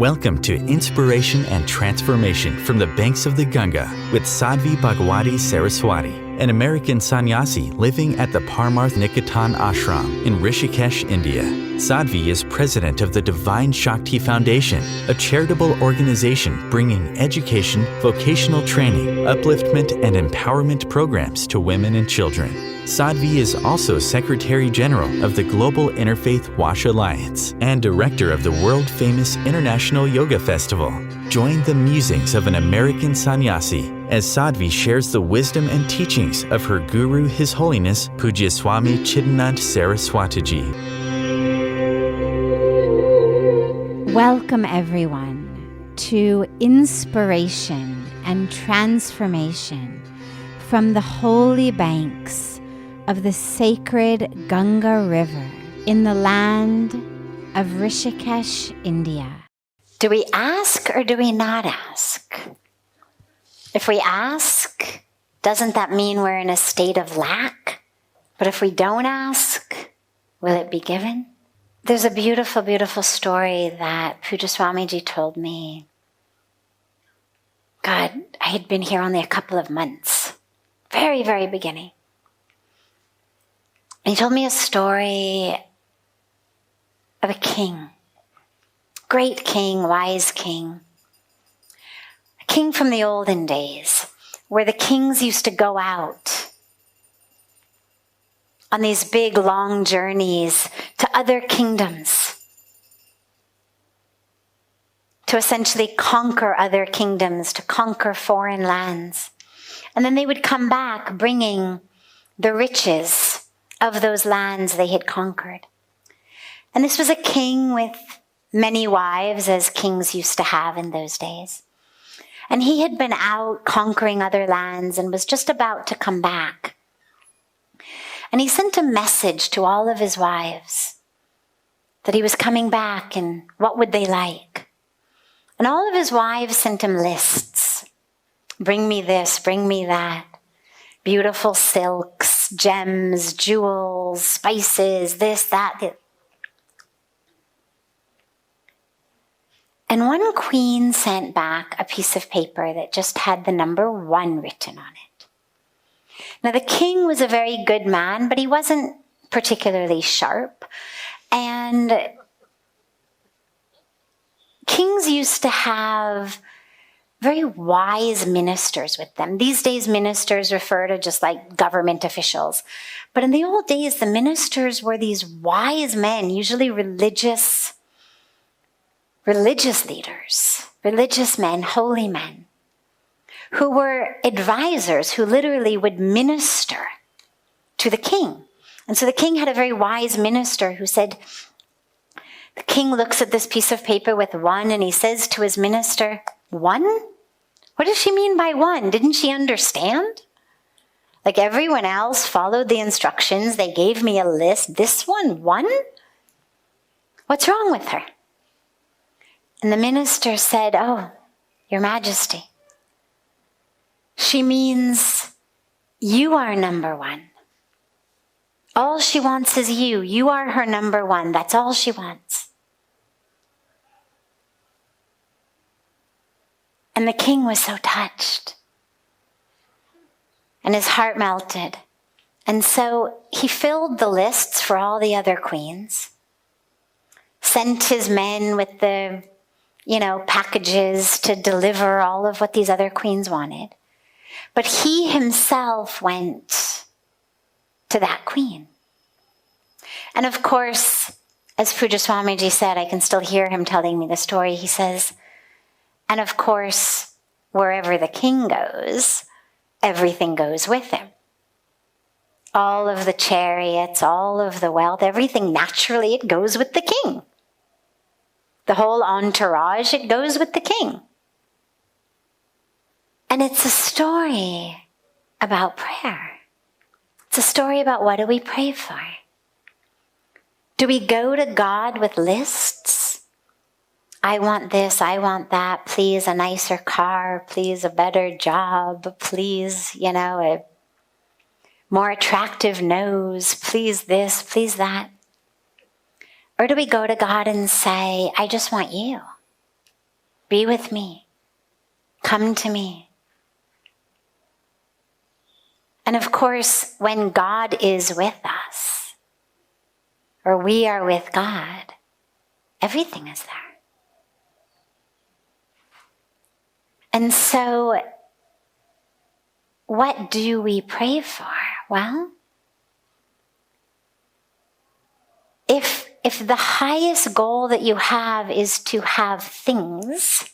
Welcome to Inspiration and Transformation from the Banks of the Ganga with Sadhvi Bhagawati Saraswati, an American sannyasi living at the Parmarth Niketan ashram in Rishikesh, India. Sadhvi is president of the Divine Shakti Foundation, a charitable organization bringing education, vocational training, upliftment, and empowerment programs to women and children. Sadhvi is also Secretary General of the Global Interfaith Wash Alliance and Director of the world-famous International Yoga Festival. Join the musings of an American sannyasi as Sadhvi shares the wisdom and teachings of her guru, His Holiness Pujya Swami Chidanand Saraswati Ji. Welcome everyone to Inspiration and Transformation from the holy banks of the sacred Ganga River in the land of Rishikesh, India. Do we ask or do we not ask? If we ask, doesn't that mean we're in a state of lack? But if we don't ask, will it be given? There's a beautiful, beautiful story that Pujya Swamiji told me. God, I had been here only a couple of months. Very, very beginning. And he told me a story of a king. Great king, wise king. A king from the olden days, where the kings used to go out on these big, long journeys to other kingdoms, to essentially conquer other kingdoms, to conquer foreign lands. And then they would come back bringing the riches of those lands they had conquered. And this was a king with many wives, as kings used to have in those days. And he had been out conquering other lands and was just about to come back. And he sent a message to all of his wives that he was coming back and what would they like. And all of his wives sent him lists. Bring me this, bring me that. Beautiful silks, gems, jewels, spices, this, that. And one queen sent back a piece of paper that just had the number 1 written on it. Now the king was a very good man, but he wasn't particularly sharp. And kings used to have very wise ministers with them. These days, ministers refer to just like government officials. But in the old days, the ministers were these wise men, usually religious leaders, religious men, holy men, who were advisors, who literally would minister to the king. And so the king had a very wise minister who said, the king looks at this piece of paper with 1 and he says to his minister, 1? What does she mean by 1? Didn't she understand? Like everyone else followed the instructions. They gave me a list. This one, 1? What's wrong with her? And the minister said, oh, Your Majesty, she means you are number 1. All she wants is you. You are her number 1. That's all she wants. And the king was so touched. And his heart melted. And so he filled the lists for all the other queens, sent his men with the, packages to deliver all of what these other queens wanted. But he himself went to that queen. And of course, as Pujya Swamiji said, I can still hear him telling me the story. He says, and of course, wherever the king goes, everything goes with him. All of the chariots, all of the wealth, everything naturally, it goes with the king. The whole entourage, it goes with the king. And it's a story about prayer. It's a story about what do we pray for? Do we go to God with lists? I want this, I want that, please a nicer car, please a better job, please, a more attractive nose, please this, please that. Or do we go to God and say, I just want you. Be with me. Come to me. And of course, when God is with us, or we are with God, everything is there. And so, what do we pray for? Well, if the highest goal that you have is to have things,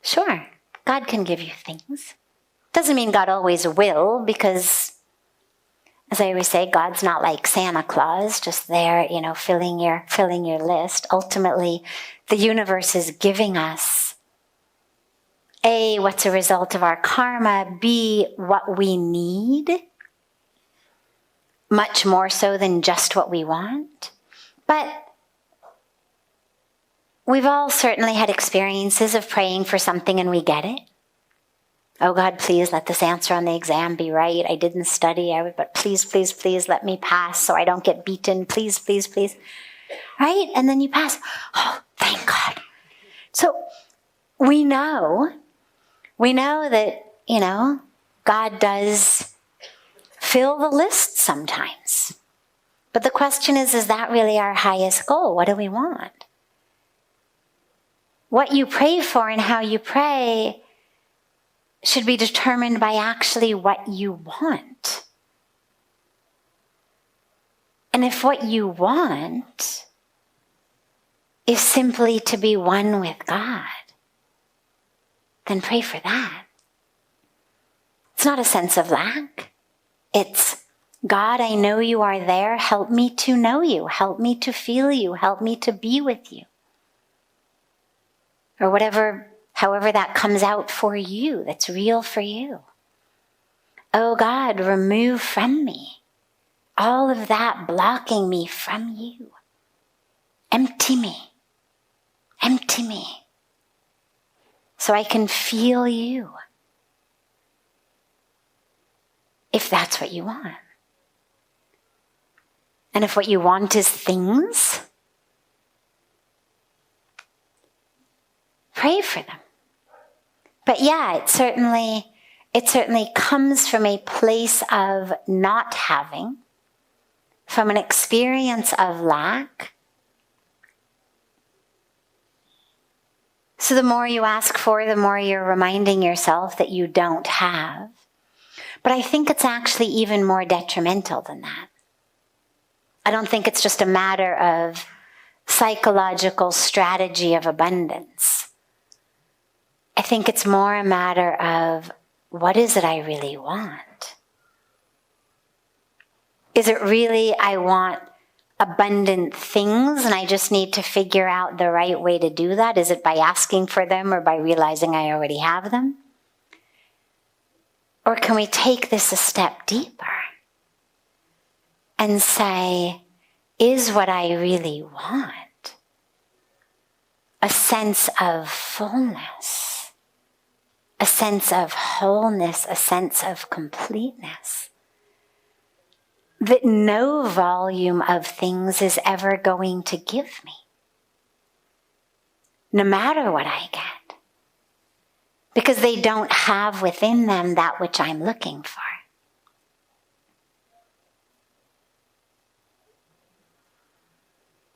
sure, God can give you things. Doesn't mean God always will, because, as I always say, God's not like Santa Claus, just there, filling your list. Ultimately, the universe is giving us A, what's a result of our karma, B, what we need, much more so than just what we want. But we've all certainly had experiences of praying for something and we get it. Oh God, please let this answer on the exam be right. I didn't study, but please, please, please let me pass so I don't get beaten. Please, please, please. Right? And then you pass. Oh, thank God. So we know that, God does fill the list sometimes. But the question is that really our highest goal? What do we want? What you pray for and how you pray should be determined by actually what you want. And if what you want is simply to be one with God, then pray for that. It's not a sense of lack. It's, God, I know you are there. Help me to know you. Help me to feel you. Help me to be with you. Or however that comes out for you, that's real for you. Oh God, remove from me all of that blocking me from you. Empty me. Empty me. So I can feel you. If that's what you want. And if what you want is things, pray for them. But yeah, it certainly comes from a place of not having, from an experience of lack. So the more you ask for, the more you're reminding yourself that you don't have. But I think it's actually even more detrimental than that. I don't think it's just a matter of psychological strategy of abundance. I think it's more a matter of, what is it I really want? Is it really I want abundant things and I just need to figure out the right way to do that? Is it by asking for them or by realizing I already have them? Or can we take this a step deeper and say, is what I really want a sense of fullness, a sense of wholeness, a sense of completeness that no volume of things is ever going to give me, no matter what I get? Because they don't have within them that which I'm looking for.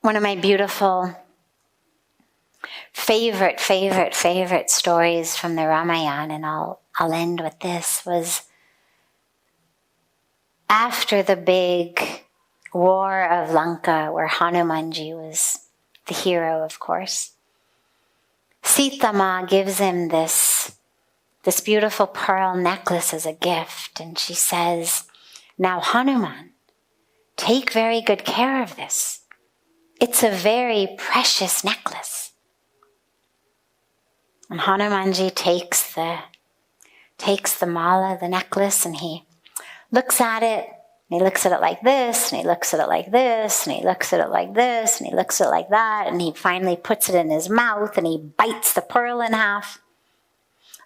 One of my beautiful, favorite stories from the Ramayana, and I'll end with this, was after the big war of Lanka, where Hanumanji was the hero, of course. Sita Ma gives him this beautiful pearl necklace as a gift, and she says, now Hanuman, take very good care of this. It's a very precious necklace. And Hanumanji takes the mala, the necklace, and he looks at it, and he looks at it like this, and he looks at it like this, and he looks at it like this, and he looks at it like that, and he finally puts it in his mouth, and he bites the pearl in half.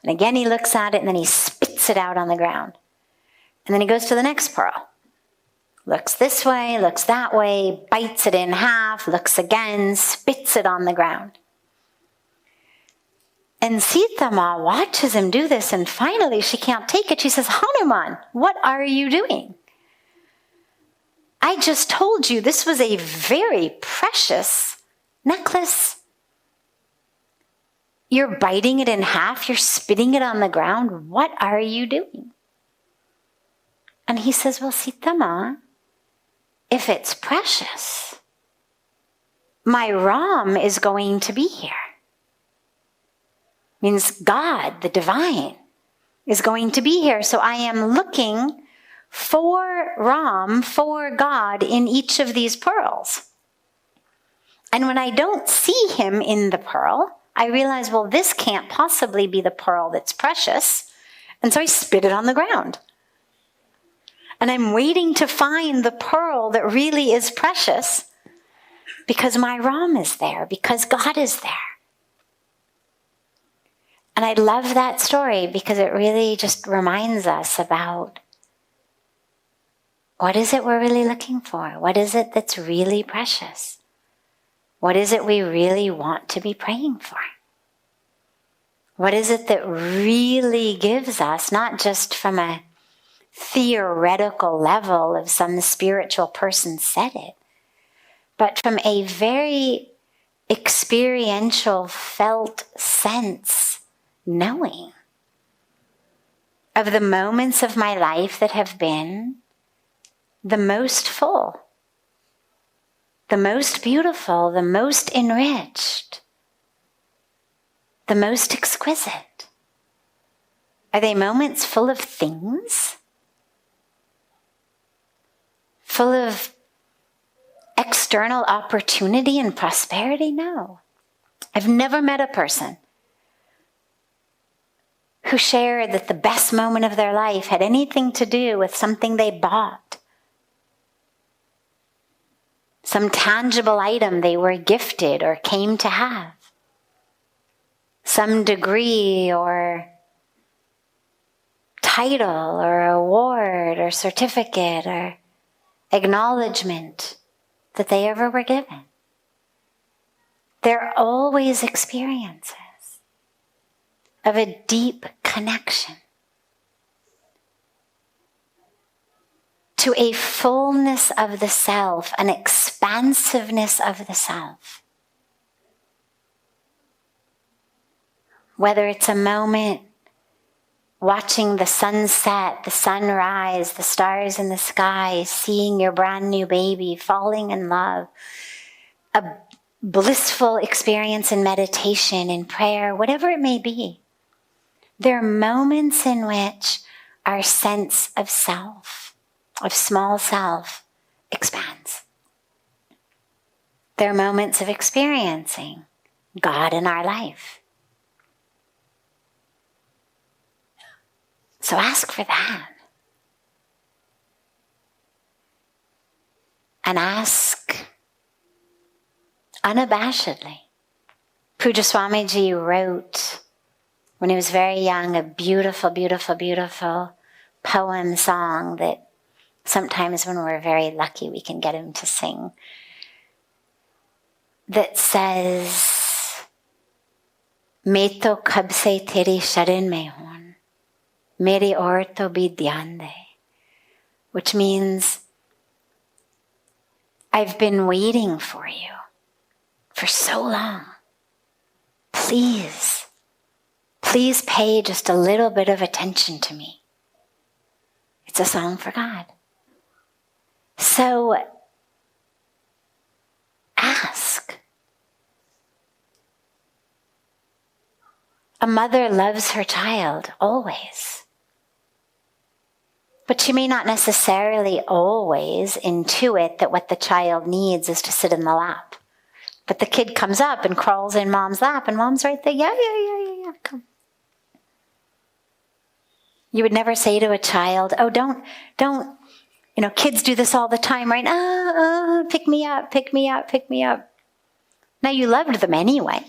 And again he looks at it, and then he spits it out on the ground. And then he goes to the next pearl. Looks this way, looks that way, bites it in half, looks again, spits it on the ground. And Sita Ma watches him do this, and finally she can't take it. She says, Hanuman, what are you doing? I just told you this was a very precious necklace. You're biting it in half. You're spitting it on the ground. What are you doing? And he says, well, Sita Ma, if it's precious, my Ram is going to be here. Means God, the divine, is going to be here. So I am looking for Ram, for God in each of these pearls. And when I don't see him in the pearl, I realize, well, this can't possibly be the pearl that's precious. And so I spit it on the ground. And I'm waiting to find the pearl that really is precious because my Ram is there, because God is there. And I love that story because it really just reminds us about what is it we're really looking for? What is it that's really precious? What is it we really want to be praying for? What is it that really gives us, not just from a theoretical level of some spiritual person said it, but from a very experiential, felt sense, knowing of the moments of my life that have been the most full, the most beautiful, the most enriched, the most exquisite. Are they moments full of things? Full of external opportunity and prosperity? No. I've never met a person who shared that the best moment of their life had anything to do with something they bought, some tangible item they were gifted or came to have, some degree or title or award or certificate or acknowledgement that they ever were given. They're always experiences of a deep connection to a fullness of the self, an expansiveness of the self. Whether it's a moment watching the sunset, the sunrise, the stars in the sky, seeing your brand new baby, falling in love, a blissful experience in meditation, in prayer, whatever it may be. There are moments in which our sense of self, of small self, expands. There are moments of experiencing God in our life. So ask for that. And ask unabashedly. Puja Swamiji wrote, when he was very young, a beautiful, beautiful, beautiful poem song that sometimes when we're very lucky we can get him to sing, that says, "Main to kab se teri sharan mein hoon, mere aur to bhi dhyan de," which means, I've been waiting for you for so long. Please pay just a little bit of attention to me. It's a song for God. So ask. A mother loves her child always. But she may not necessarily always intuit that what the child needs is to sit in the lap. But the kid comes up and crawls in mom's lap and mom's right there. Yeah, come. You would never say to a child, oh, don't, kids do this all the time, right? Pick me up, pick me up, pick me up. Now you loved them anyway.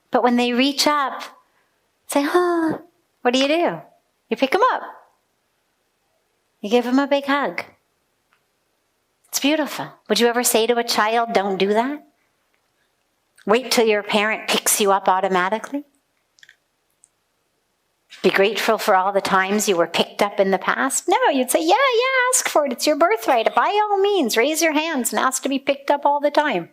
But when they reach up, say, what do? You pick them up. You give them a big hug. It's beautiful. Would you ever say to a child, don't do that? Wait till your parent picks you up automatically? Be grateful for all the times you were picked up in the past? No, you'd say, yeah, ask for it. It's your birthright. By all means, raise your hands and ask to be picked up all the time.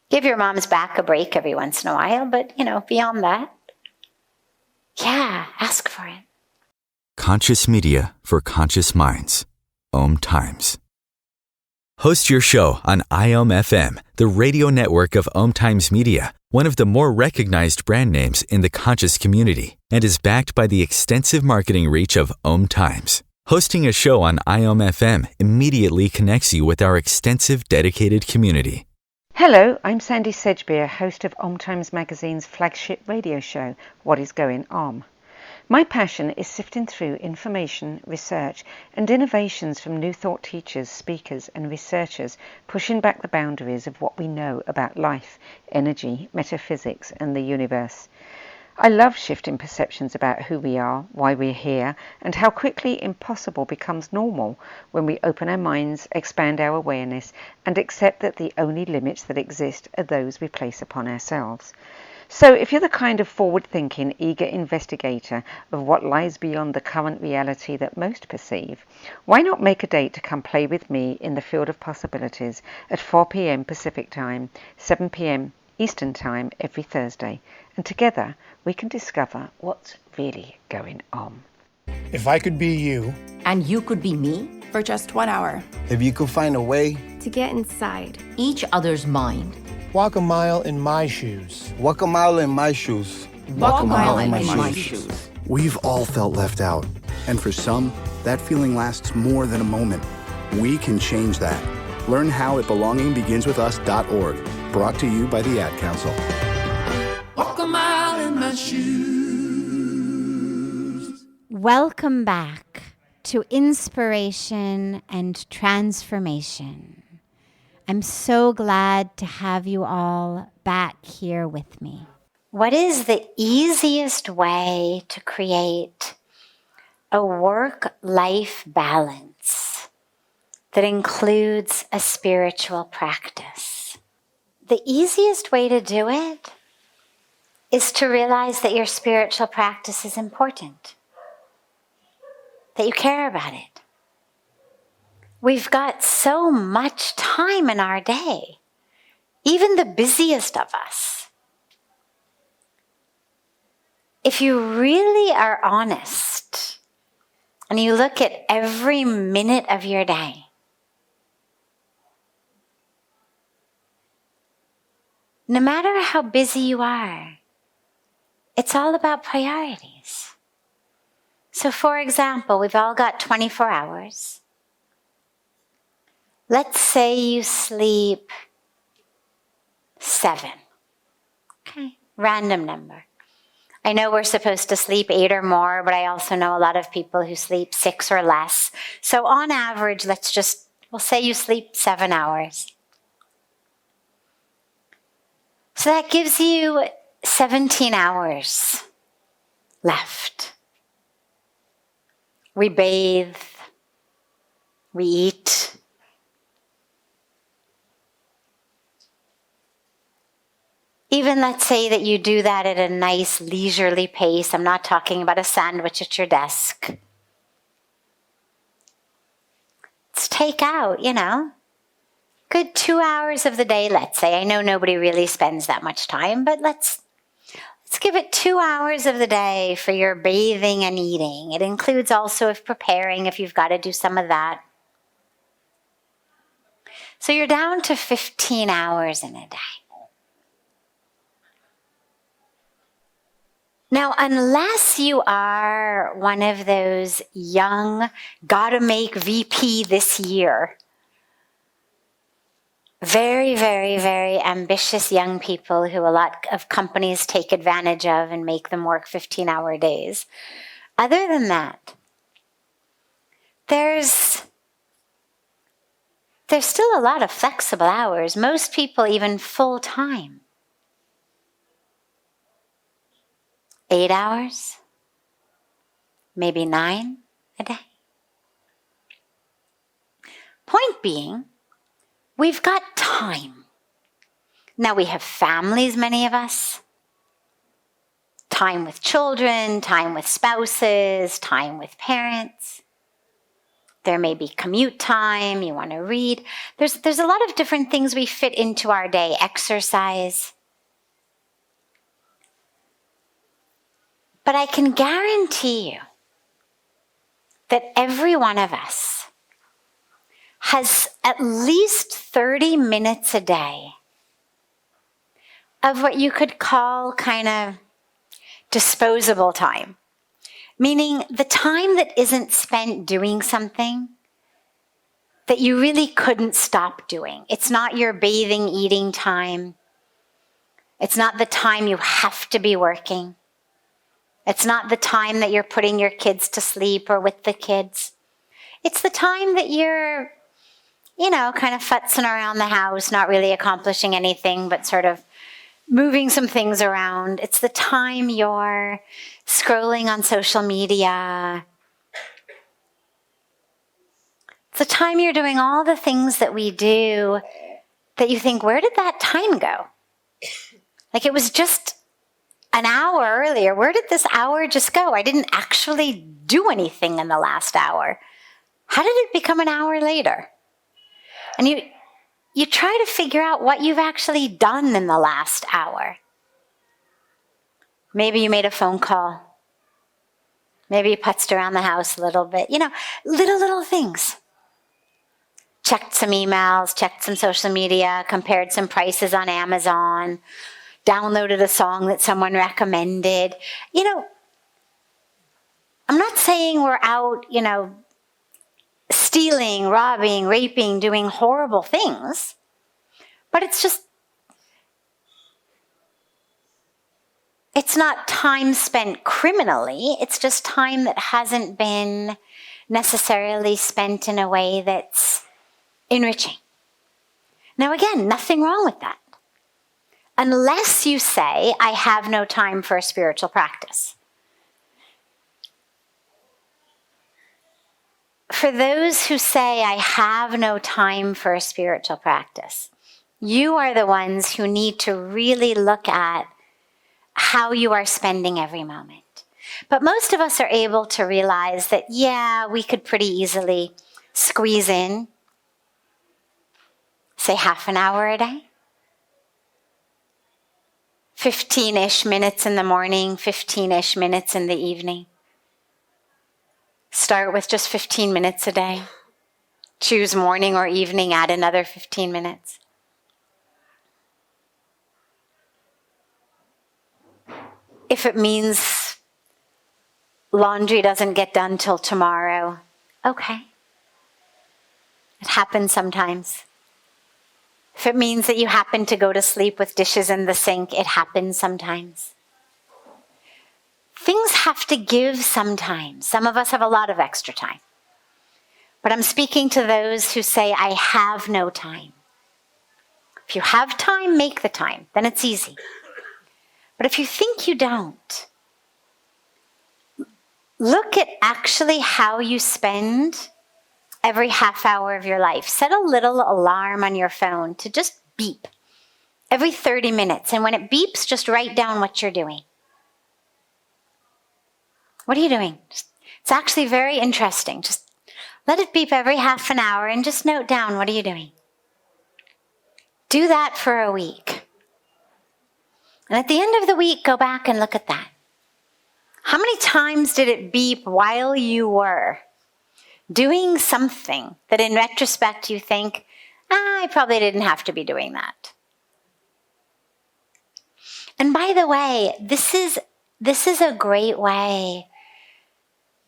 Give your mom's back a break every once in a while, but, beyond that, yeah, ask for it. Conscious media for conscious minds. Om Times. Host your show on IOM FM, the radio network of Om Times Media, one of the more recognized brand names in the conscious community, and is backed by the extensive marketing reach of Om Times. Hosting a show on IOM FM immediately connects you with our extensive dedicated community. Hello, I'm Sandy Sedgbeer, host of Om Times Magazine's flagship radio show, What is Going Om. My passion is sifting through information, research and innovations from new thought teachers, speakers and researchers, pushing back the boundaries of what we know about life, energy, metaphysics and the universe. I love shifting perceptions about who we are, why we're here, and how quickly impossible becomes normal when we open our minds, expand our awareness, and accept that the only limits that exist are those we place upon ourselves. So if you're the kind of forward-thinking, eager investigator of what lies beyond the current reality that most perceive, why not make a date to come play with me in the field of possibilities at 4 p.m. Pacific Time, 7 p.m. Eastern Time every Thursday, and together we can discover what's really going on. If I could be you, and you could be me, for just 1 hour. If you could find a way to get inside each other's mind. Walk a mile in my shoes. Walk a mile in my shoes. Walk a mile in my shoes. We've all felt left out. And for some, that feeling lasts more than a moment. We can change that. Learn how at belongingbeginswithus.org. Brought to you by the Ad Council. Walk a mile in my shoes. Welcome back to Inspiration and Transformation. I'm so glad to have you all back here with me. What is the easiest way to create a work-life balance that includes a spiritual practice? The easiest way to do it is to realize that your spiritual practice is important, that you care about it. We've got so much time in our day, even the busiest of us. If you really are honest and you look at every minute of your day, no matter how busy you are, it's all about priorities. So for example, we've all got 24 hours. Let's say you sleep 7. Okay, random number. I know we're supposed to sleep 8 or more, but I also know a lot of people who sleep 6 or less. So on average, we'll say you sleep 7 hours. So that gives you 17 hours left. We bathe, we eat. Even let's say that you do that at a nice leisurely pace. I'm not talking about a sandwich at your desk. Let's take out, good 2 hours of the day, let's say. I know nobody really spends that much time, but let's give it 2 hours of the day for your bathing and eating. It includes also preparing if you've got to do some of that. So you're down to 15 hours in a day. Now, unless you are one of those young, gotta make VP this year, very, very, very ambitious young people who a lot of companies take advantage of and make them work 15-hour days. Other than that, there's still a lot of flexible hours. Most people even full-time. 8 hours, maybe 9 a day. Point being, we've got time. Now we have families, many of us. time with children, time with spouses, time with parents. There may be commute time, you want to read. There's a lot of different things we fit into our day, exercise. But I can guarantee you that every one of us has at least 30 minutes a day of what you could call kind of disposable time. Meaning the time that isn't spent doing something that you really couldn't stop doing. It's not your bathing, eating time. It's not the time you have to be working. It's not the time that you're putting your kids to sleep or with the kids. It's the time that you're, kind of futzing around the house, not really accomplishing anything, but sort of moving some things around. It's the time you're scrolling on social media. It's the time you're doing all the things that we do that you think, where did that time go? Like it was just an hour earlier. Where did this hour just go? I didn't actually do anything in the last hour. How did it become an hour later? And you try to figure out what you've actually done in the last hour. Maybe you made a phone call. Maybe you putzed around the house a little bit. Little things. Checked some emails, checked some social media, compared some prices on Amazon, downloaded a song that someone recommended. I'm not saying we're out, stealing, robbing, raping, doing horrible things. But it's not time spent criminally. It's just time that hasn't been necessarily spent in a way that's enriching. Now again, nothing wrong with that. Unless you say, I have no time for a spiritual practice. For those who say, I have no time for a spiritual practice, you are the ones who need to really look at how you are spending every moment. But most of us are able to realize that, we could pretty easily squeeze in, say, half an hour a day. 15-ish minutes in the morning, 15-ish minutes in the evening. Start with just 15 minutes a day. Choose morning or evening, add another 15 minutes. If it means laundry doesn't get done till tomorrow, okay. It happens sometimes. If it means that you happen to go to sleep with dishes in the sink, it happens sometimes. Things have to give sometimes. Some of us have a lot of extra time. But I'm speaking to those who say, I have no time. If you have time, make the time. Then it's easy. But if you think you don't, look at actually how you spend every half hour of your life. Set a little alarm on your phone to just beep every 30 minutes. And when it beeps, just write down what you're doing. What are you doing? It's actually very interesting. Just let it beep every half an hour and just note down, what are you doing? Do that for a week. And at the end of the week, go back and look at that. How many times did it beep while you were doing something that in retrospect you think, I probably didn't have to be doing that? And by the way, this is a great way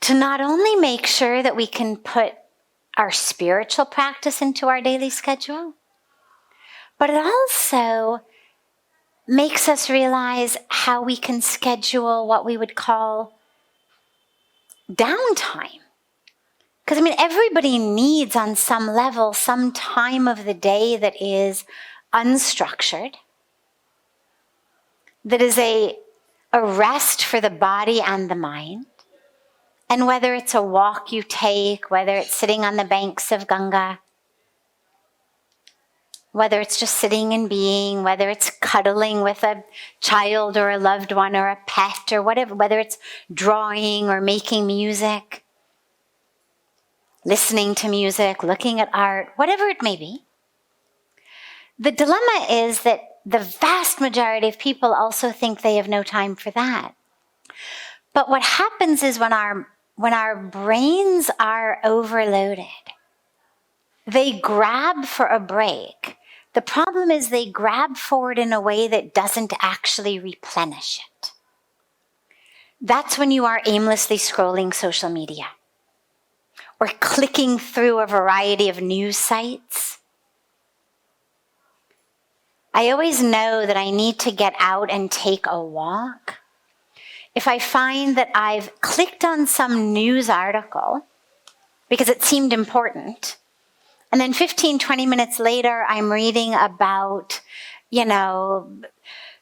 to not only make sure that we can put our spiritual practice into our daily schedule, but it also makes us realize how we can schedule what we would call downtime. Because everybody needs on some level some time of the day that is unstructured, that is a rest for the body and the mind. And whether it's a walk you take, whether it's sitting on the banks of Ganga, whether it's just sitting and being, whether it's cuddling with a child or a loved one or a pet or whatever, whether it's drawing or making music, listening to music, looking at art, whatever it may be. The dilemma is that the vast majority of people also think they have no time for that. But what happens is when our brains are overloaded, they grab for a break. The problem is they grab for it in a way that doesn't actually replenish it. That's when you are aimlessly scrolling social media or clicking through a variety of news sites. I always know that I need to get out and take a walk if I find that I've clicked on some news article because it seemed important, and then 15, 20 minutes later, I'm reading about,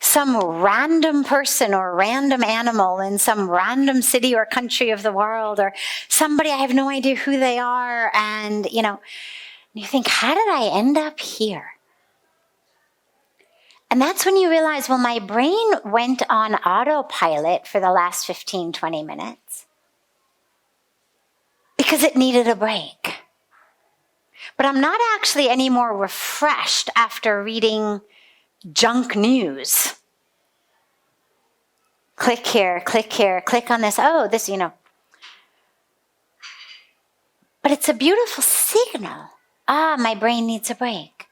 some random person or random animal in some random city or country of the world, or somebody I have no idea who they are, and, you think, how did I end up here? And that's when you realize, well, my brain went on autopilot for the last 15, 20 minutes because it needed a break. But I'm not actually any more refreshed after reading junk news. Click here, click on this. Oh, this, But it's a beautiful signal. My brain needs a break.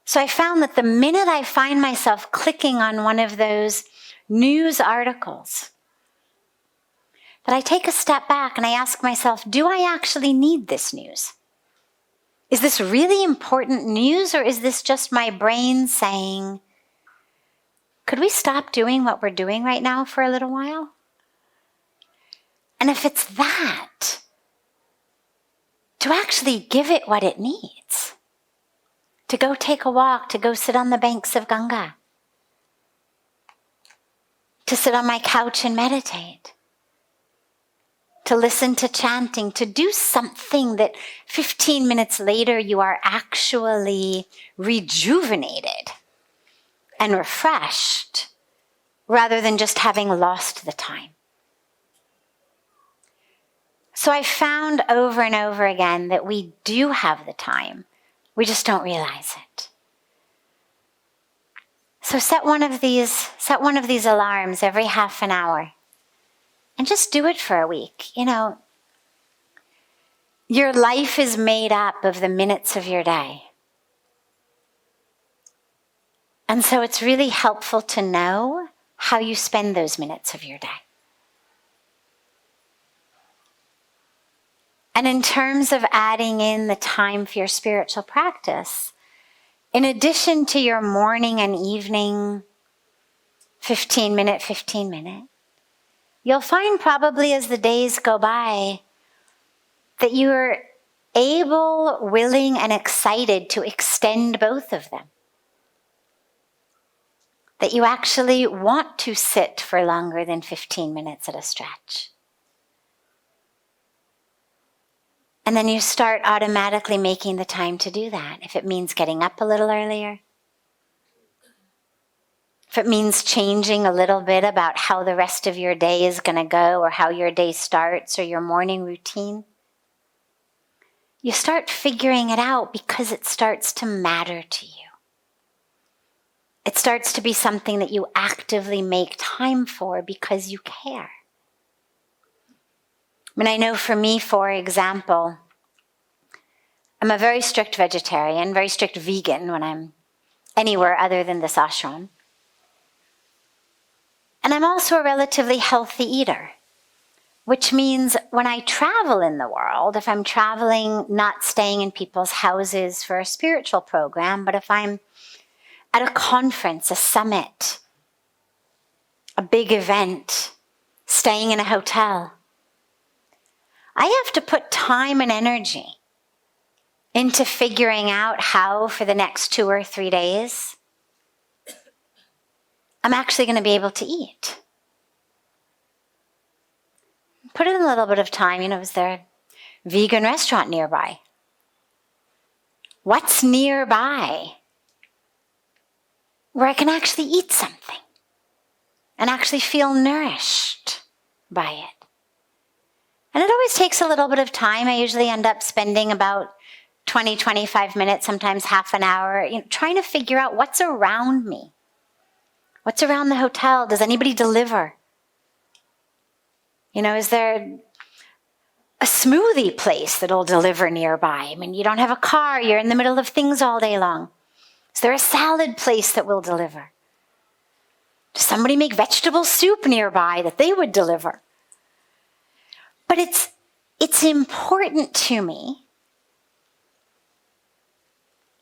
So I found that the minute I find myself clicking on one of those news articles, that I take a step back and I ask myself, do I actually need this news? Is this really important news, or is this just my brain saying, could we stop doing what we're doing right now for a little while? And if it's that, to actually give it what it needs. To go take a walk, to go sit on the banks of Ganga, to sit on my couch and meditate, to listen to chanting, to do something that 15 minutes later you are actually rejuvenated and refreshed, rather than just having lost the time. So I found over and over again that we do have the time. We just don't realize it. So set one of these alarms every half an hour and just do it for a week. Your life is made up of the minutes of your day. And so it's really helpful to know how you spend those minutes of your day. And in terms of adding in the time for your spiritual practice, in addition to your morning and evening 15 minute, you'll find probably as the days go by that you're able, willing, and excited to extend both of them. That you actually want to sit for longer than 15 minutes at a stretch. And then you start automatically making the time to do that. If it means getting up a little earlier, if it means changing a little bit about how the rest of your day is going to go, or how your day starts, or your morning routine, you start figuring it out because it starts to matter to you. It starts to be something that you actively make time for because you care. I know for me, for example, I'm a very strict vegetarian, very strict vegan when I'm anywhere other than this ashram. And I'm also a relatively healthy eater, which means when I travel in the world, if I'm traveling, not staying in people's houses for a spiritual program, but if I'm at a conference, a summit, a big event, staying in a hotel, I have to put time and energy into figuring out how for the next 2 or 3 days I'm actually going to be able to eat. Put in a little bit of time, is there a vegan restaurant nearby? What's nearby where I can actually eat something and actually feel nourished by it? And it always takes a little bit of time. I usually end up spending about 20, 25 minutes, sometimes half an hour, trying to figure out what's around me. What's around the hotel? Does anybody deliver? Is there a smoothie place that'll deliver nearby? I mean, you don't have a car, you're in the middle of things all day long. Is there a salad place that will deliver? Does somebody make vegetable soup nearby that they would deliver? But it's important to me.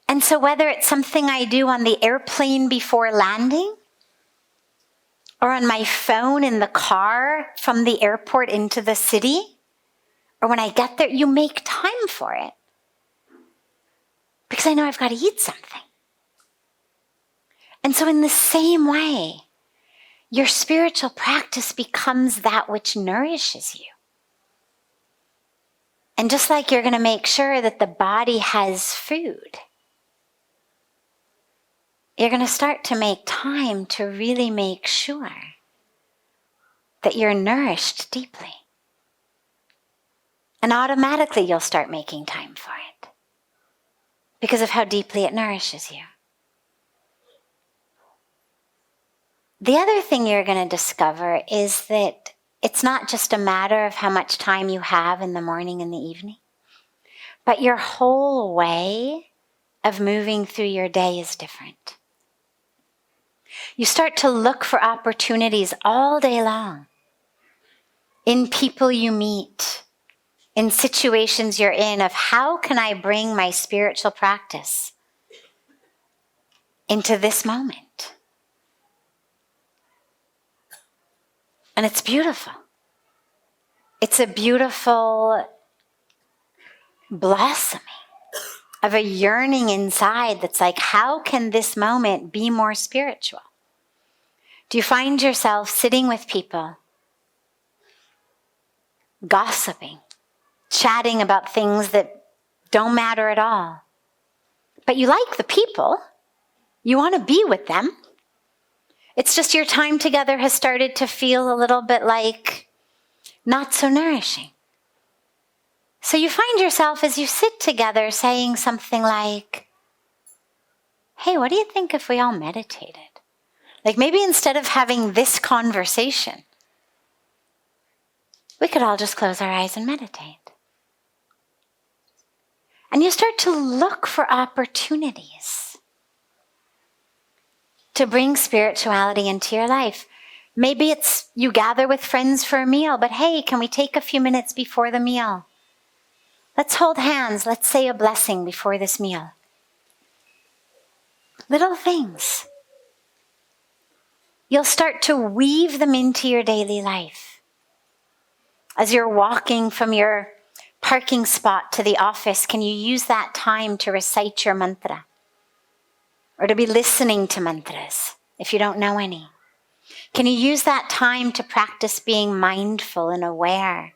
And so whether it's something I do on the airplane before landing, or on my phone in the car from the airport into the city, or when I get there, you make time for it. Because I know I've got to eat something. And so in the same way, your spiritual practice becomes that which nourishes you. And just like you're going to make sure that the body has food, you're going to start to make time to really make sure that you're nourished deeply. And automatically you'll start making time for it because of how deeply it nourishes you. The other thing you're going to discover is that it's not just a matter of how much time you have in the morning and the evening, but your whole way of moving through your day is different. You start to look for opportunities all day long in people you meet, in situations you're in, of how can I bring my spiritual practice into this moment? And it's beautiful. It's a beautiful blossoming of a yearning inside that's like, how can this moment be more spiritual? Do you find yourself sitting with people, gossiping, chatting about things that don't matter at all? But you like the people. You want to be with them. It's just your time together has started to feel a little bit like not so nourishing. So you find yourself as you sit together saying something like, hey, what do you think if we all meditated? Like maybe instead of having this conversation, we could all just close our eyes and meditate. And you start to look for opportunities to bring spirituality into your life. Maybe it's you gather with friends for a meal, but hey, can we take a few minutes before the meal? Let's hold hands. Let's say a blessing before this meal. Little things. You'll start to weave them into your daily life. As you're walking from your parking spot to the office, can you use that time to recite your mantra? Or to be listening to mantras if you don't know any? Can you use that time to practice being mindful and aware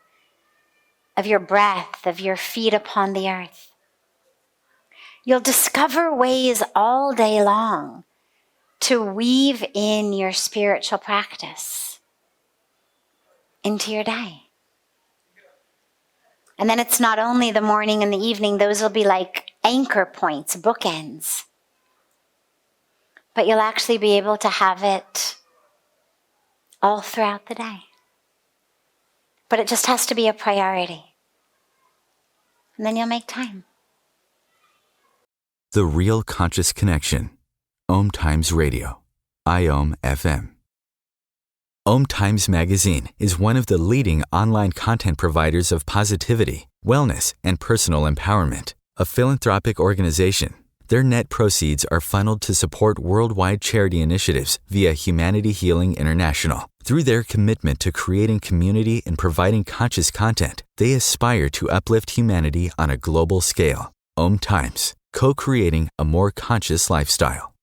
of your breath, of your feet upon the earth? You'll discover ways all day long to weave in your spiritual practice into your day. And then it's not only the morning and the evening, those will be like anchor points, bookends. But you'll actually be able to have it all throughout the day. But it just has to be a priority. And then you'll make time. The Real Conscious Connection. Om Times Radio. IOM FM. Om Times Magazine is one of the leading online content providers of positivity, wellness, and personal empowerment. A philanthropic organization, their net proceeds are funneled to support worldwide charity initiatives via Humanity Healing International. Through their commitment to creating community and providing conscious content, they aspire to uplift humanity on a global scale. Om Times, co-creating a more conscious lifestyle.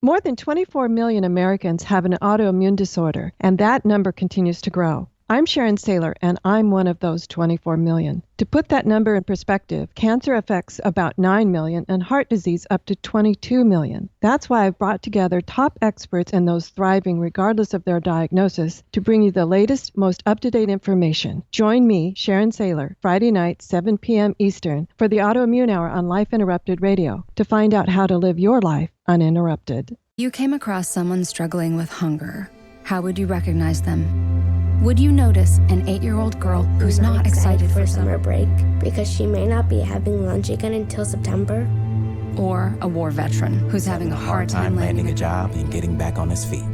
More than 24 million Americans have an autoimmune disorder, and that number continues to grow. I'm Sharon Saylor, and I'm one of those 24 million. To put that number in perspective, cancer affects about 9 million and heart disease up to 22 million. That's why I've brought together top experts and those thriving regardless of their diagnosis to bring you the latest, most up-to-date information. Join me, Sharon Saylor, Friday night, 7 p.m. Eastern, for the Autoimmune Hour on Life Interrupted Radio to find out how to live your life uninterrupted. You came across someone struggling with hunger. How would you recognize them? Would you notice an 8-year-old girl who's not excited for summer break because she may not be having lunch again until September? Or a war veteran who's having a hard time landing a job and getting back on his feet?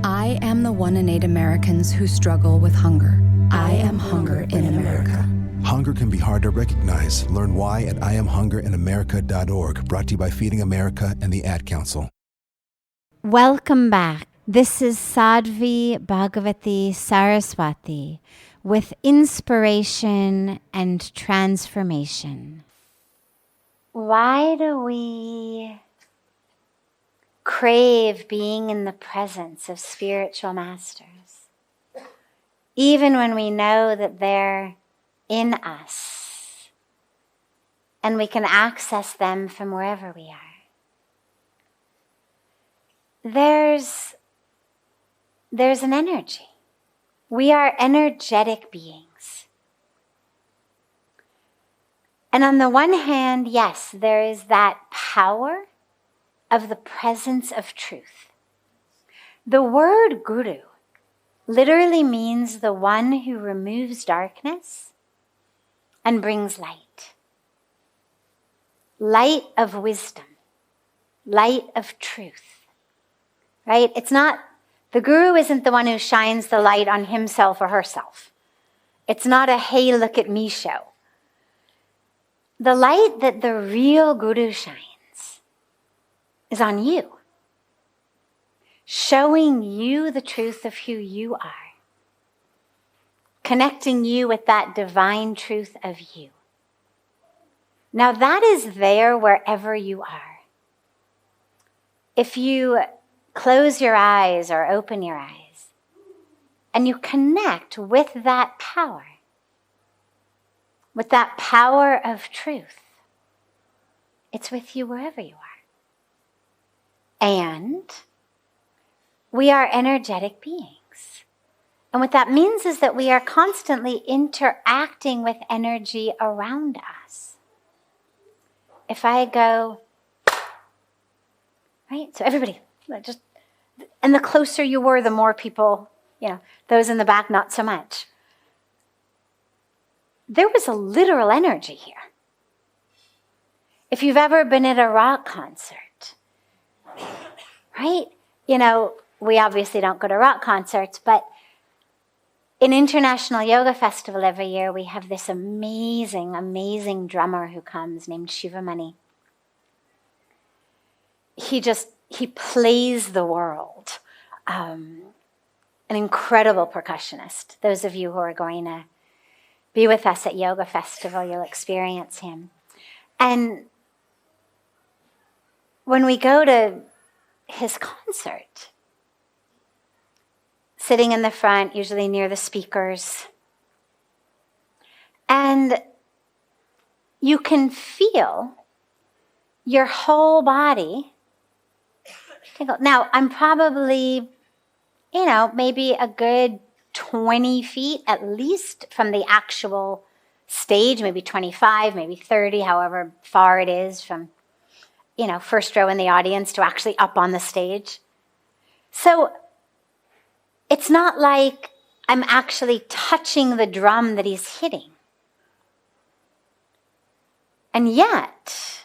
I am the 1 in 8 Americans who struggle with hunger. I am hunger in America. Hunger can be hard to recognize. Learn why at IamHungerInAmerica.org. Brought to you by Feeding America and the Ad Council. Welcome back. This is Sadhvi Bhagawati Saraswati with Inspiration and Transformation. Why do we crave being in the presence of spiritual masters, even when we know that they're in us and we can access them from wherever we are? There's an energy. We are energetic beings. And on the one hand, yes, there is that power of the presence of truth. The word guru literally means the one who removes darkness and brings light. Light of wisdom, light of truth, right? The guru isn't the one who shines the light on himself or herself. It's not a, hey, look at me show. The light that the real guru shines is on you, showing you the truth of who you are, connecting you with that divine truth of you. Now that is there wherever you are. If you close your eyes or open your eyes and you connect with that power of truth, it's with you wherever you are. And we are energetic beings. And what that means is that we are constantly interacting with energy around us. If I go, right? So everybody, and the closer you were, the more people, those in the back, not so much. There was a literal energy here. If you've ever been at a rock concert, right? We obviously don't go to rock concerts, but in International Yoga Festival every year, we have this amazing, amazing drummer who comes named Shivamani. He plays the world. An incredible percussionist. Those of you who are going to be with us at Yoga Festival, you'll experience him. And when we go to his concert, sitting in the front, usually near the speakers, and you can feel your whole body. Now, I'm probably, maybe a good 20 feet at least from the actual stage, maybe 25, maybe 30, however far it is from, first row in the audience to actually up on the stage. So it's not like I'm actually touching the drum that he's hitting. And yet,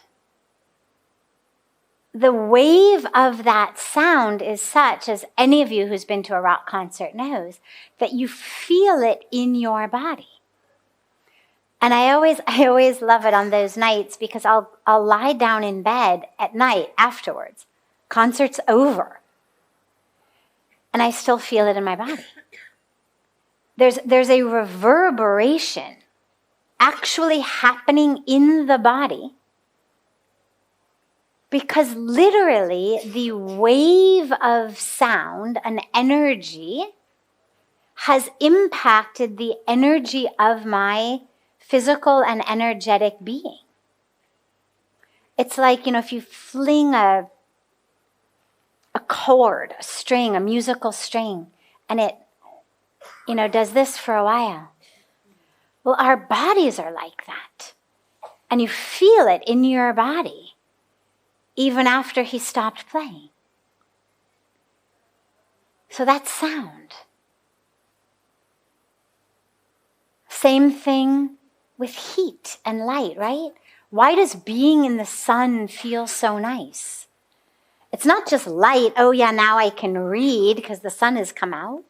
the wave of that sound is such, as any of you who's been to a rock concert knows, that you feel it in your body. And I always love it on those nights because I'll lie down in bed at night afterwards. Concert's over. And I still feel it in my body. There's a reverberation actually happening in the body, because literally the wave of sound, an energy, has impacted the energy of my physical and energetic being. It's like, if you fling a chord, a string, a musical string, and it, does this for a while. Well, our bodies are like that. And you feel it in your body, even after he stopped playing. So that's sound. Same thing with heat and light, right? Why does being in the sun feel so nice? It's not just light, oh yeah, now I can read because the sun has come out.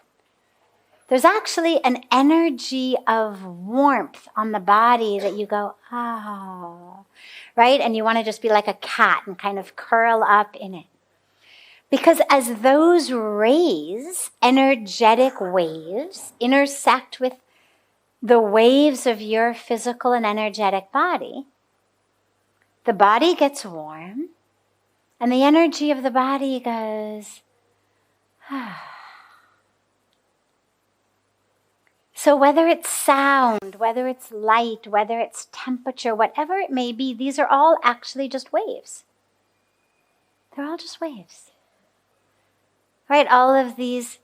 There's actually an energy of warmth on the body that you go, oh, right? And you want to just be like a cat and kind of curl up in it. Because as those rays, energetic waves, intersect with the waves of your physical and energetic body, the body gets warm, and the energy of the body goes, ah. So whether it's sound, whether it's light, whether it's temperature, whatever it may be, these are all actually just waves. They're all just waves. Right? All of these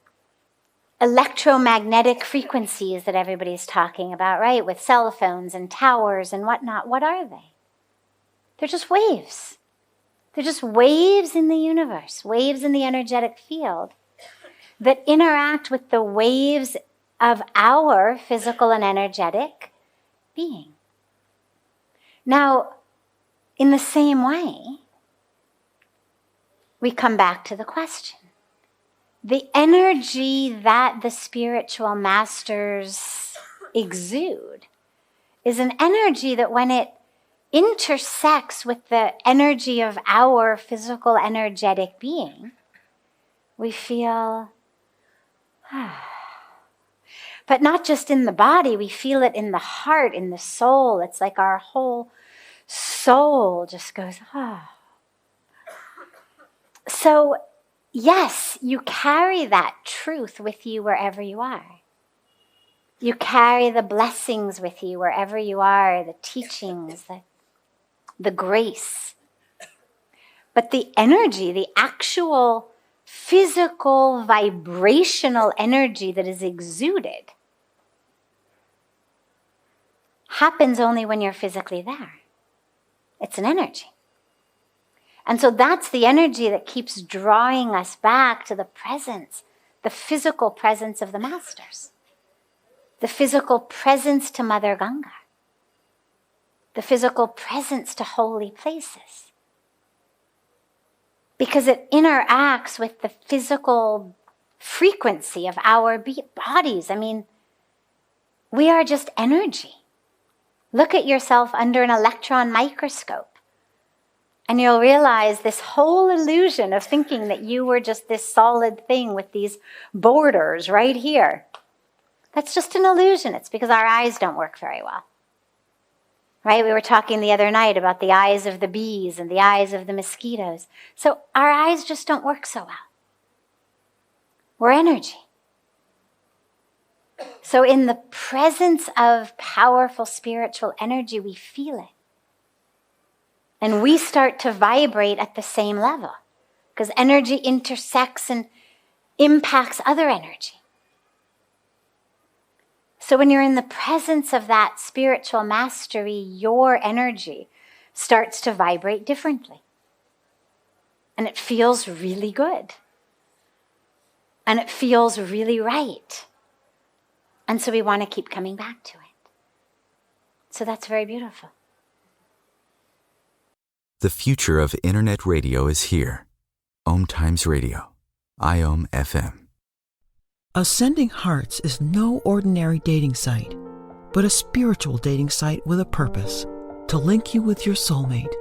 electromagnetic frequencies that everybody's talking about, right? With cell phones and towers and whatnot, what are they? They're just waves. They're just waves in the universe, waves in the energetic field that interact with the waves of our physical and energetic being. Now, in the same way, we come back to the question. The energy that the spiritual masters exude is an energy that when it intersects with the energy of our physical energetic being, we feel, but not just in the body, we feel it in the heart, in the soul. It's like our whole soul just goes, So, yes, you carry that truth with you wherever you are. You carry the blessings with you wherever you are, the teachings, the grace. But the energy, the actual physical, vibrational energy that is exuded happens only when you're physically there. It's an energy. And so that's the energy that keeps drawing us back to the presence, the physical presence of the masters, the physical presence to Mother Ganga, the physical presence to holy places. Because it interacts with the physical frequency of our bodies. I mean, we are just energy. Look at yourself under an electron microscope. And you'll realize this whole illusion of thinking that you were just this solid thing with these borders right here. That's just an illusion. It's because our eyes don't work very well. Right? We were talking the other night about the eyes of the bees and the eyes of the mosquitoes. So our eyes just don't work so well. We're energy. So in the presence of powerful spiritual energy, we feel it. And we start to vibrate at the same level because energy intersects and impacts other energy. So when you're in the presence of that spiritual mastery, your energy starts to vibrate differently. And it feels really good. And it feels really right. And so we want to keep coming back to it. So that's very beautiful. The future of internet radio is here. Om Times Radio, IOM FM. Ascending Hearts is no ordinary dating site, but a spiritual dating site with a purpose, to link you with your soulmate.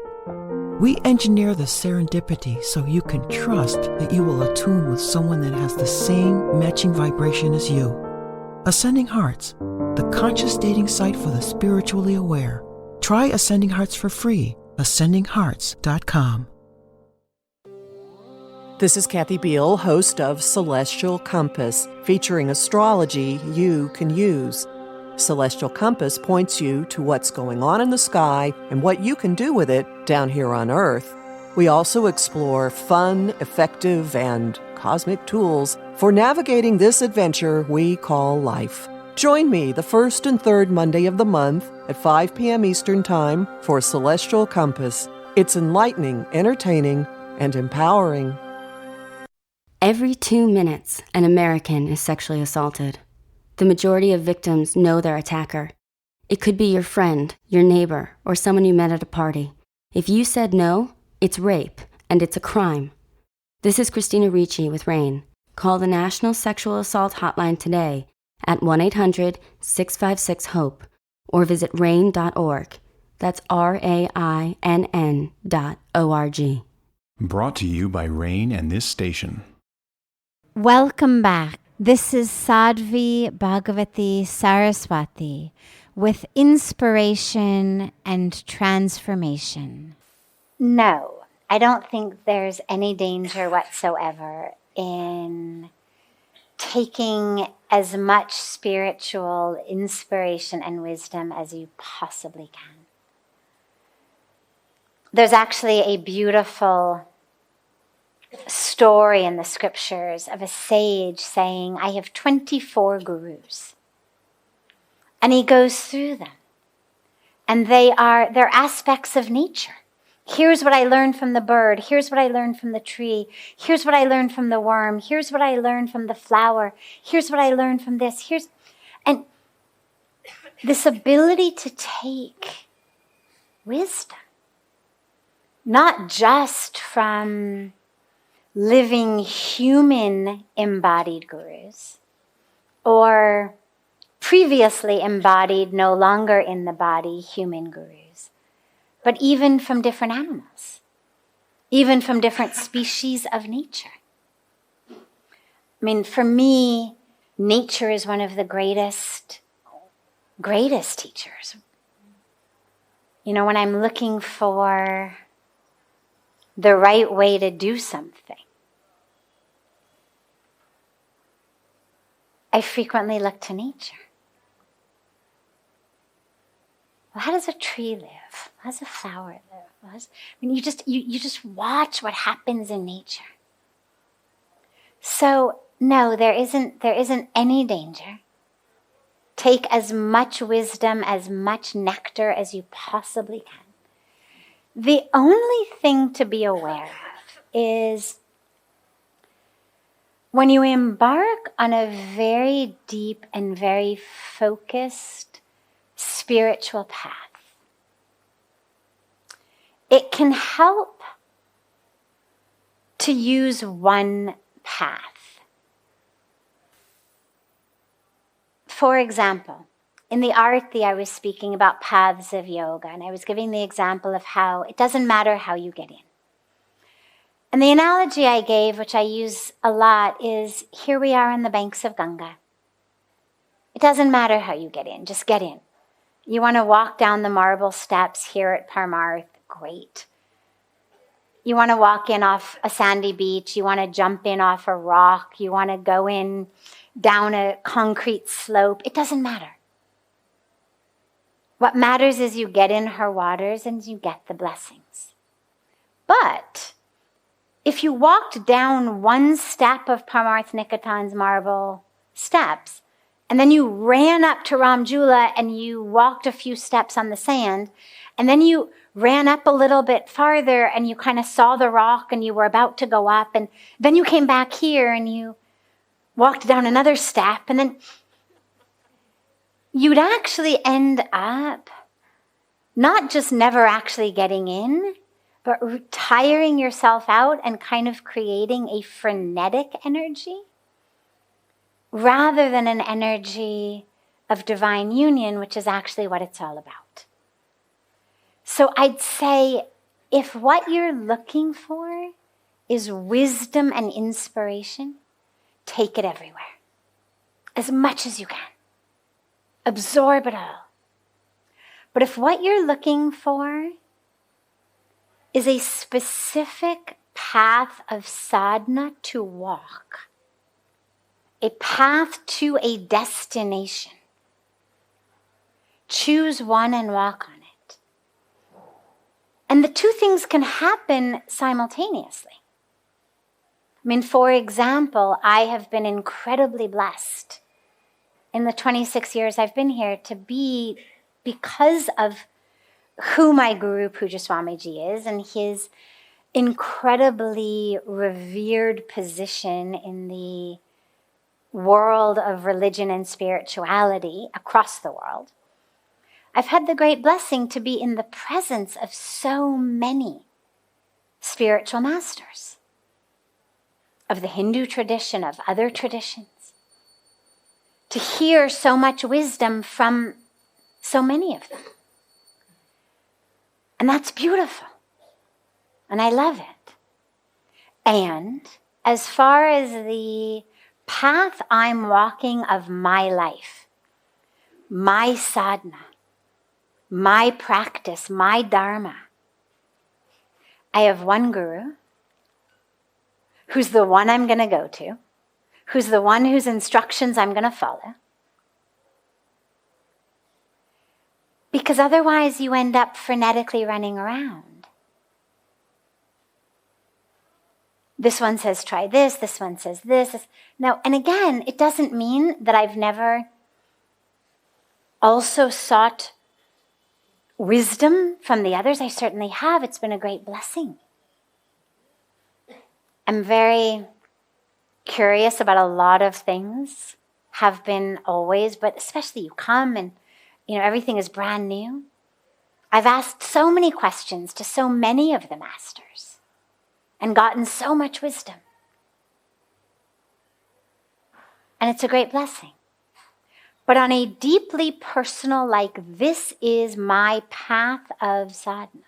We engineer the serendipity so you can trust that you will attune with someone that has the same matching vibration as you. Ascending Hearts, the conscious dating site for the spiritually aware. Try Ascending Hearts for free. AscendingHearts.com. This is Kathy Beal, host of Celestial Compass, featuring astrology you can use. Celestial Compass points you to what's going on in the sky and what you can do with it down here on Earth. We also explore fun, effective, and cosmic tools for navigating this adventure we call life. Join me the first and third Monday of the month at 5 p.m. Eastern Time for Celestial Compass. It's enlightening, entertaining, and empowering. Every 2 minutes, an American is sexually assaulted. The majority of victims know their attacker. It could be your friend, your neighbor, or someone you met at a party. If you said no, it's rape, and it's a crime. This is Christina Ricci with RAIN. Call the National Sexual Assault Hotline today at 1-800-656-HOPE or visit rain.org. That's RAINN.org. Brought to you by RAIN and this station. Welcome back. This is Sadhvi Bhagawati Saraswati with inspiration and transformation. No, I don't think there's any danger whatsoever in taking as much spiritual inspiration and wisdom as you possibly can. There's actually a beautiful story in the scriptures of a sage saying, I have 24 gurus. And he goes through them. And they're aspects of nature. Here's what I learned from the bird. Here's what I learned from the tree. Here's what I learned from the worm. Here's what I learned from the flower. Here's what I learned from this. And this ability to take wisdom, not just from living human embodied gurus or previously embodied, no longer in the body, human gurus, but even from different animals, even from different species of nature. I mean, for me, nature is one of the greatest teachers. You know, when I'm looking for the right way to do something, I frequently look to nature. Well, how does a tree live? How does a flower live? You just watch what happens in nature. So no, there isn't any danger. Take as much wisdom, as much nectar as you possibly can. The only thing to be aware of is when you embark on a very deep and very focused spiritual path, it can help to use one path. For example, in the Arti, I was speaking about paths of yoga, and I was giving the example of how it doesn't matter how you get in. And the analogy I gave, which I use a lot, is here we are on the banks of Ganga. It doesn't matter how you get in, just get in. You want to walk down the marble steps here at Parmarth, great. You want to walk in off a sandy beach, you want to jump in off a rock, you want to go in down a concrete slope, it doesn't matter. What matters is you get in her waters and you get the blessings. But if you walked down one step of Parmarth Niketan's marble steps, and then you ran up to Ramjula and you walked a few steps on the sand, and then you ran up a little bit farther and you kind of saw the rock and you were about to go up, and then you came back here and you walked down another step, and then you'd actually end up not just never actually getting in, but tiring yourself out and kind of creating a frenetic energy rather than an energy of divine union, which is actually what it's all about. So I'd say if what you're looking for is wisdom and inspiration, take it everywhere, as much as you can. Absorb it all. But if what you're looking for is a specific path of sadhana to walk, a path to a destination. Choose one and walk on it. And the two things can happen simultaneously. I mean, for example, I have been incredibly blessed in the 26 years I've been here to be, because of who my guru Puja Swamiji is and his incredibly revered position in the world of religion and spirituality across the world. I've had the great blessing to be in the presence of so many spiritual masters of the Hindu tradition, of other traditions, to hear so much wisdom from so many of them. And that's beautiful. And I love it. And as far as the path I'm walking of my life, my sadhana, my practice, my dharma, I have one guru who's the one I'm going to go to, who's the one whose instructions I'm going to follow. Because otherwise you end up frenetically running around. This one says try this one says this. Now, and again, it doesn't mean that I've never also sought wisdom from the others. I certainly have. It's been a great blessing. I'm very curious about a lot of things, have been always, but especially you come and, everything is brand new. I've asked so many questions to so many of the masters and gotten so much wisdom. And it's a great blessing. But on a deeply personal, like this is my path of sadhana,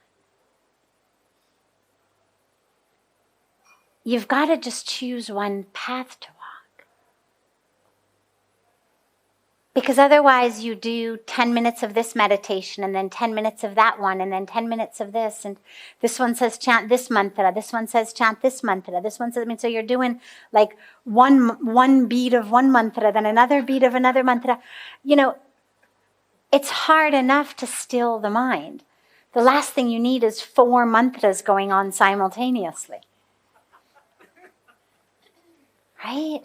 you've got to just choose one path to walk. Because otherwise you do 10 minutes of this meditation and then 10 minutes of that one and then 10 minutes of this. And this one says chant this mantra, this one says chant this mantra, this one says, so you're doing like one beat of one mantra, then another beat of another mantra. It's hard enough to still the mind. The last thing you need is 4 mantras going on simultaneously. Right?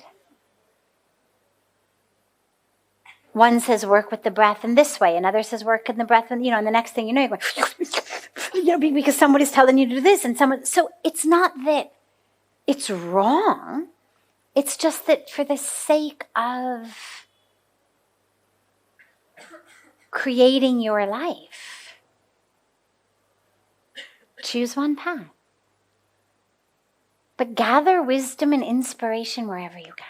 One says work with the breath in this way, another says work in the breath, and and the next thing you know, you're going, because somebody's telling you to do this, and so it's not that it's wrong. It's just that for the sake of creating your life, choose one path. But gather wisdom and inspiration wherever you can.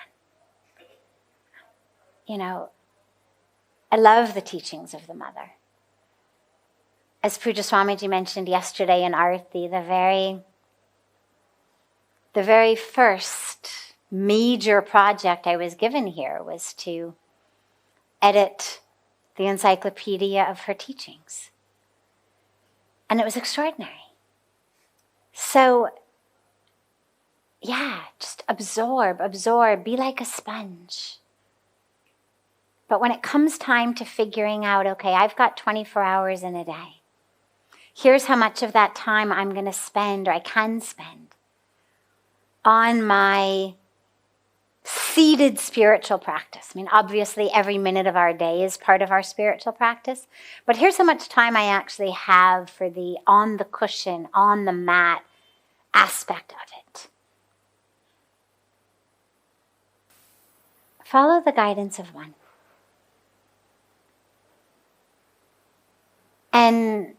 I love the teachings of the Mother. As Puja Swamiji mentioned yesterday in Arati, the very first major project I was given here was to edit the encyclopedia of her teachings. And it was extraordinary. So, just absorb, be like a sponge. But when it comes time to figuring out, okay, I've got 24 hours in a day. Here's how much of that time I'm going to spend, or I can spend, on my seated spiritual practice. Obviously, every minute of our day is part of our spiritual practice. But here's how much time I actually have for the on the cushion, on the mat aspect of it. Follow the guidance of one. And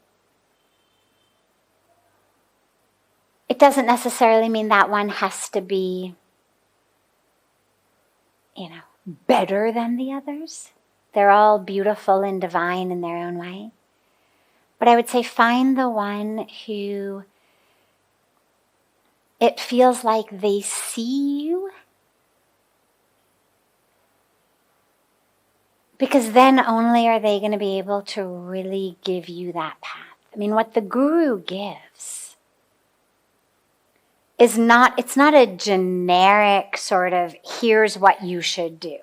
it doesn't necessarily mean that one has to be, better than the others. They're all beautiful and divine in their own way. But I would say find the one who it feels like they see you. Because then only are they going to be able to really give you that path. What the guru gives it's not a generic sort of, here's what you should do.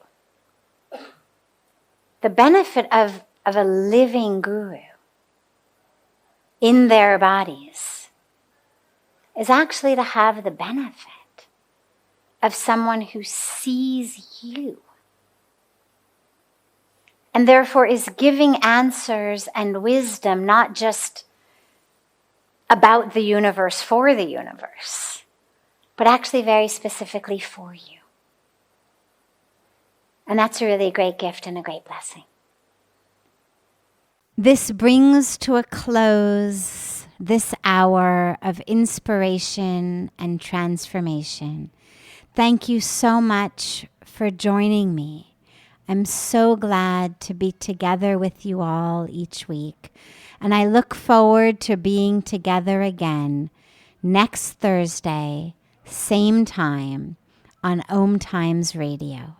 The benefit of a living guru in their bodies is actually to have the benefit of someone who sees you and therefore is giving answers and wisdom, not just about the universe for the universe, but actually very specifically for you. And that's a really great gift and a great blessing. This brings to a close this hour of inspiration and transformation. Thank you so much for joining me. I'm so glad to be together with you all each week. And I look forward to being together again next Thursday, same time, on Om Times Radio.